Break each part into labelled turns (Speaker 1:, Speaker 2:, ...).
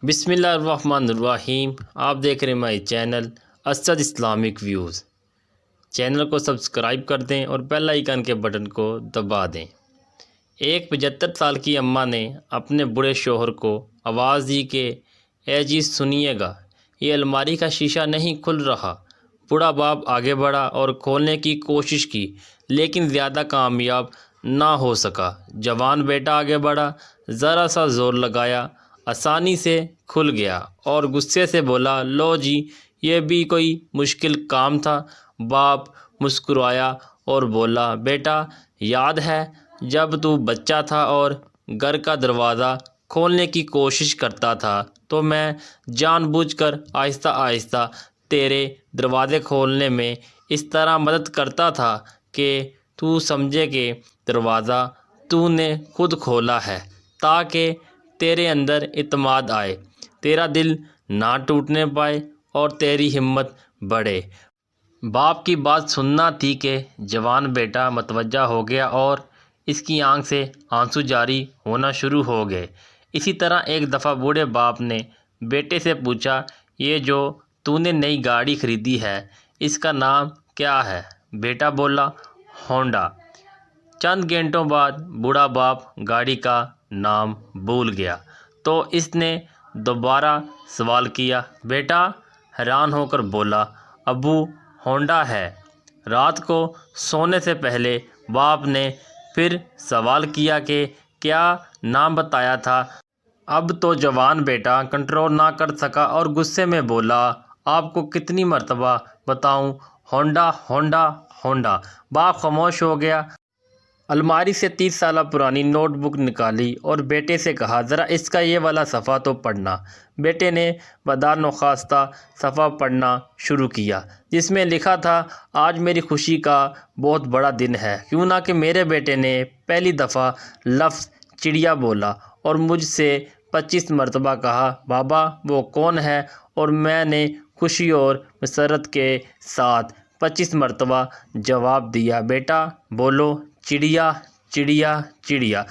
Speaker 1: بسم اللہ الرحمن الرحیم۔ آپ دیکھ رہے ہیں my channel Asad Islamic views. Channel کو سبسکرائب کر دیں اور بیل آئیکن کے بٹن کو دبا دیں۔ ایک 75 سال کی اماں نے اپنے بڑے شوہر کو آواز دی کہ اے جی سنیے گا، یہ الماری کا شیشہ نہیں کھل رہا۔ بوڑھا باپ آگے بڑھا اور کھولنے کی کوشش کی لیکن زیادہ کامیاب نہ ہو سکا۔ جوان بیٹا آگے بڑھا، ذرا سا زور لگایا، آسانی سے کھل گیا اور غصے سے بولا، لو جی یہ بھی کوئی مشکل کام تھا۔ باپ مسکرایا اور بولا، بیٹا یاد ہے جب تو بچہ تھا اور گھر کا دروازہ کھولنے کی کوشش کرتا تھا تو میں جان بوجھ کر آہستہ آہستہ تیرے دروازے کھولنے میں اس طرح مدد کرتا تھا کہ تو سمجھے کہ دروازہ تو نے خود کھولا ہے، تاکہ تیرے اندر اعتماد آئے، تیرا دل نہ ٹوٹنے پائے اور تیری ہمت بڑھے۔ باپ کی بات سننا تھی کہ جوان بیٹا متوجہ ہو گیا اور اس کی آنکھ سے آنسو جاری ہونا شروع ہو گئے۔ اسی طرح ایک دفعہ بوڑھے باپ نے بیٹے سے پوچھا، یہ جو تو نے نئی گاڑی خریدی ہے اس کا نام کیا ہے؟ بیٹا بولا، ہونڈا۔ چند گھنٹوں بعد بوڑھا باپ گاڑی کا نام بھول گیا تو اس نے دوبارہ سوال کیا۔ بیٹا حیران ہو کر بولا، ابو ہونڈا ہے۔ رات کو سونے سے پہلے باپ نے پھر سوال کیا کہ کیا نام بتایا تھا؟ اب تو جوان بیٹا کنٹرول نہ کر سکا اور غصے میں بولا، آپ کو کتنی مرتبہ بتاؤں، ہونڈا ہونڈا ہونڈا۔ باپ خاموش ہو گیا۔ الماری سے 30 سالہ پرانی نوٹ بک نکالی اور بیٹے سے کہا، ذرا اس کا یہ والا صفحہ تو پڑھنا۔ بیٹے نے بدنخواستہ صفحہ پڑھنا شروع کیا جس میں لکھا تھا، آج میری خوشی کا بہت بڑا دن ہے، کیوں نہ کہ میرے بیٹے نے پہلی دفعہ لفظ چڑیا بولا اور مجھ سے 25 مرتبہ کہا، بابا وہ کون ہے؟ اور میں نے خوشی اور مسرت کے ساتھ 25 مرتبہ جواب دیا، بیٹا بولو، چڑیا چڑیا چڑیا۔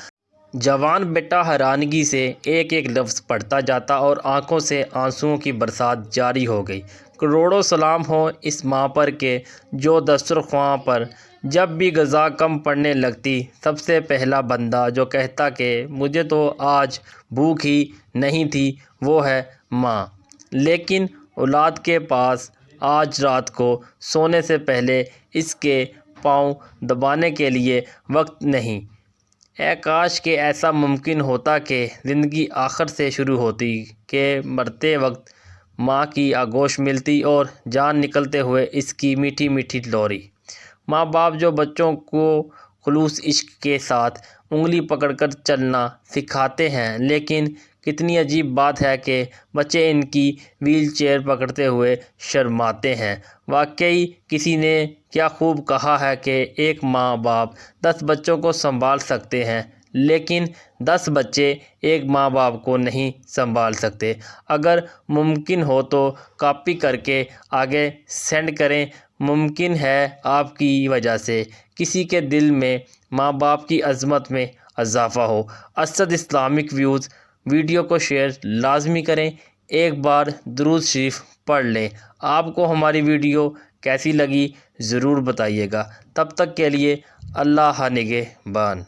Speaker 1: جوان بیٹا حیرانگی سے ایک ایک لفظ پڑھتا جاتا اور آنکھوں سے آنسوؤں کی برسات جاری ہو گئی۔ کروڑوں سلام ہو اس ماں پر کہ جو دسترخواں پر جب بھی غذا کم پڑنے لگتی سب سے پہلا بندہ جو کہتا کہ مجھے تو آج بھوک ہی نہیں تھی وہ ہے ماں۔ لیکن اولاد کے پاس آج رات کو سونے سے پہلے اس کے پاؤں دبانے کے لیے وقت نہیں۔ اے کاش کہ ایسا ممکن ہوتا کہ زندگی آخر سے شروع ہوتی، کہ مرتے وقت ماں کی آغوش ملتی اور جان نکلتے ہوئے اس کی میٹھی میٹھی لوری۔ ماں باپ جو بچوں کو خلوص عشق کے ساتھ انگلی پکڑ کر چلنا سکھاتے ہیں، لیکن کتنی عجیب بات ہے کہ بچے ان کی وہیل چیئر پکڑتے ہوئے شرماتے ہیں۔ واقعی کسی نے کیا خوب کہا ہے کہ ایک ماں باپ 10 بچوں کو سنبھال سکتے ہیں لیکن 10 بچے ایک ماں باپ کو نہیں سنبھال سکتے۔ اگر ممکن ہو تو کاپی کر کے آگے سینڈ کریں۔ ممکن ہے آپ کی وجہ سے کسی کے دل میں ماں باپ کی عظمت میں اضافہ ہو۔ اسد اسلامک ویوز ویڈیو کو شیئر لازمی کریں، ایک بار درود شریف پڑھ لیں۔ آپ کو ہماری ویڈیو کیسی لگی ضرور بتائیے گا۔ تب تک کے لیے اللہ نگہبان۔